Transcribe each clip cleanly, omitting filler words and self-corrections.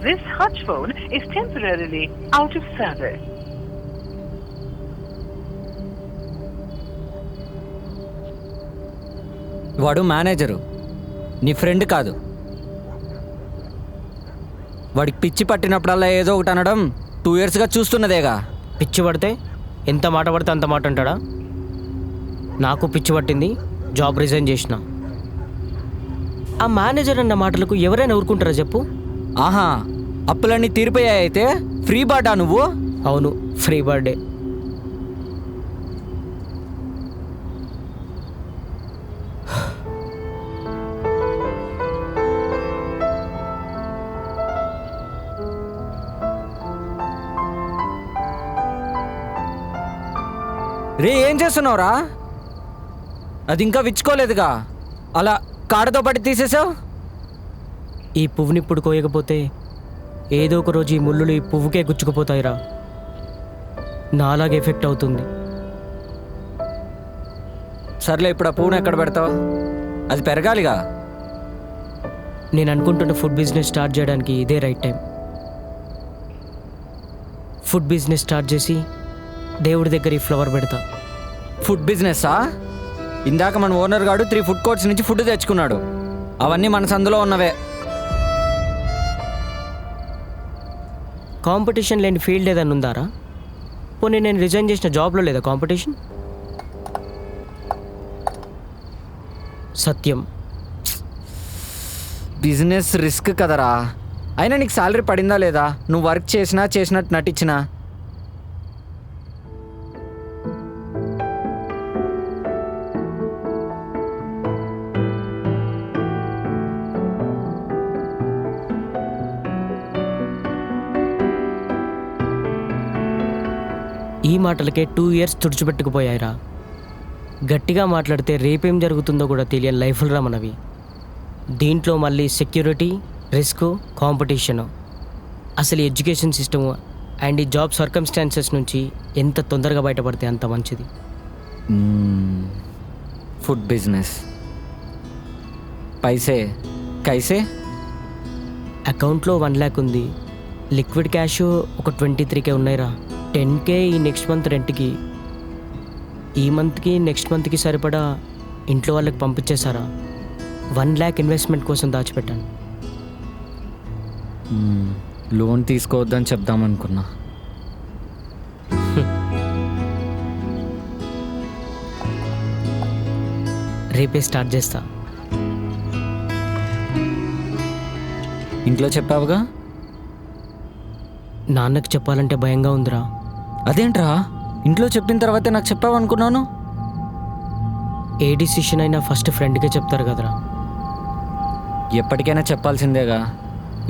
This hutch phone is temporarily out of service. వాడు manager, నీ friend కాదు. వాడికి పిచ్చి పట్టినప్పుడల్లా ఏదో ఒకటి అనడం 2 yearsగా చూస్తున్నదేగా. పిచ్చి పడితే ఎంత మాట పడితే అంత మాట అంటాడా? నాకు పిచ్చి పట్టింది, జాబ్ రిజైన్ చేసిన. ఆ మేనేజర్ అన్న మాటలకు ఎవరైనా ఊరుకుంటారా చెప్పు? ఆహా, అప్పులన్నీ తీరిపోయాయి అయితే ఫ్రీ బాటా నువ్వు? అవును, ఫ్రీ బర్త్డే. రే, ఏం చేస్తున్నావురా? అది ఇంకా విచ్చుకోలేదుగా, అలా కాడతో పట్టి తీసేసావు. ఈ పువ్వుని ఇప్పుడు కోయకపోతే ఏదో ఒక రోజు ఈ ముళ్ళులు ఈ పువ్వుకే గుచ్చుకుపోతాయిరా. నాలాగే ఎఫెక్ట్ అవుతుంది. సర్లే, ఇప్పుడు ఆ పువ్వును ఎక్కడ పెడతావు? అది పెరగాలిగా. నేను అనుకుంటున్న ఫుడ్ బిజినెస్ స్టార్ట్ చేయడానికి ఇదే right time. Food business start చేసి దేవుడి దగ్గర ఈ ఫ్లవర్ పెడతా. ఫుడ్ బిజినెస్సా? ఇందాక మన ఓనర్ గాడు 3 food courts నుంచి ఫుడ్ తెచ్చుకున్నాడు. అవన్నీ మన సందులో ఉన్నవే. కాంపిటీషన్ లేని ఫీల్డ్ ఏదైనా ఉందారా? పోనీ నేను రిజైన్ చేసిన జాబ్లో లేదా కాంపిటీషన్? సత్యం, బిజినెస్ రిస్క్ కదరా. అయినా నీకు శాలరీ పడిందా లేదా? నువ్వు వర్క్ చేసినట్టు నటించినా? ఈ మాటలకే 2 years తుడిచిపెట్టుకుపోయాయిరా. గట్టిగా మాట్లాడితే రేపేం జరుగుతుందో కూడా తెలియని లైఫ్లురా మనవి. దీంట్లో మళ్ళీ సెక్యూరిటీ, రిస్క్, కాంపిటీషను. అసలు ఎడ్యుకేషన్ సిస్టము అండ్ ఈ జాబ్ సర్కమ్స్టాన్సెస్ నుంచి ఎంత తొందరగా బయటపడితే అంత మంచిది. ఫుడ్ బిజినెస్ పైసే కైసే? అకౌంట్లో 1 lakh ఉంది. లిక్విడ్ క్యాష్ ఒక 23K ఉన్నాయిరా. 10K ఈ నెక్స్ట్ మంత్ రెంట్కి, ఈ మంత్కి నెక్స్ట్ మంత్కి సరిపడా ఇంట్లో వాళ్ళకి పంపించేశారా. 1 lakh ఇన్వెస్ట్మెంట్ కోసం దాచిపెట్టాను. లోన్ తీసుకోవద్దని చెప్దామనుకున్నా. రేపే స్టార్ట్ చేస్తా. ఇంట్లో చెప్పావుగా? నాన్నకి చెప్పాలంటే భయంగా ఉందిరా. అదేంట్రా, ఇంట్లో చెప్పిన తర్వాతే నాకు చెప్పావు అనుకున్నాను. ఏ డిసిషన్ అయినా ఫస్ట్ ఫ్రెండ్కే చెప్తారు కదరా. ఎప్పటికైనా చెప్పాల్సిందేగా.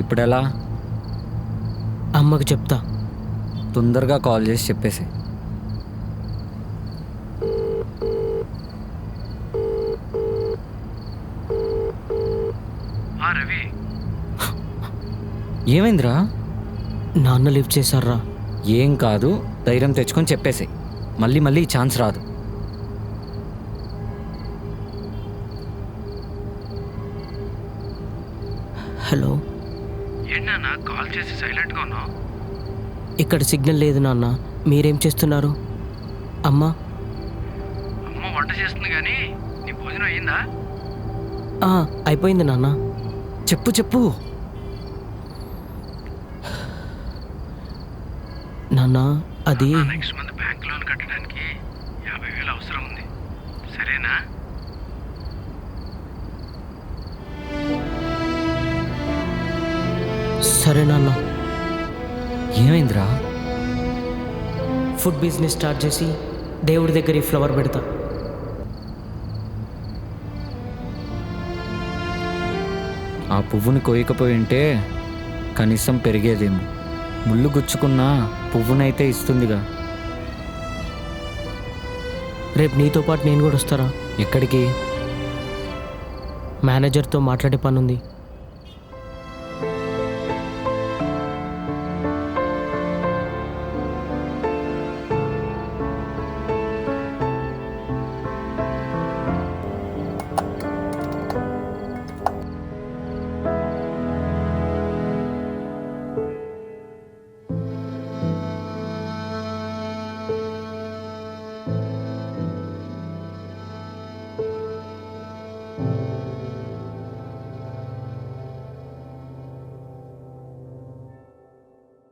ఇప్పుడు ఎలా? అమ్మకి చెప్తా. తొందరగా కాల్ చేసి చెప్పేసి. రవి, ఏమైందిరా? నాన్న లిఫ్ట్ చేశారా. ఏం కాదు, ధైర్యం తెచ్చుకొని చెప్పేసి. మళ్ళీ ఈ ఛాన్స్ రాదు. హలో. ఏంటన్నా కాల్ చేసి సైలెంట్గా ఉన్నావు? ఇక్కడ సిగ్నల్ లేదు నాన్న. మీరేం చేస్తున్నారు? అమ్మ వంట చేస్తుంది కానీ నీ భోజనం అయ్యిందా? అయిపోయింది నాన్న. చెప్పు. నాన్న, అది నెక్స్ట్ మంత్ బ్యాంక్ లోన్ కట్టడానికి 50,000 అవసరం ఉంది. సరేనా? సరే నాన్న. ఏమైందిరా? ఫుడ్ బిజినెస్ స్టార్ట్ చేసి దేవుడి దగ్గర ఈ ఫ్లవర్ పెడతా. ఆ పువ్వుని కోయకపోయి ఉంటే కనీసం పెరిగేదేమో. ముళ్ళు గుచ్చుకున్నా పువ్వునైతే ఇస్తుందిగా. రేపు నీతో పాటు నేను కూడా వస్తారా? ఎక్కడికి? మేనేజర్తో మాట్లాడే పని ఉంది.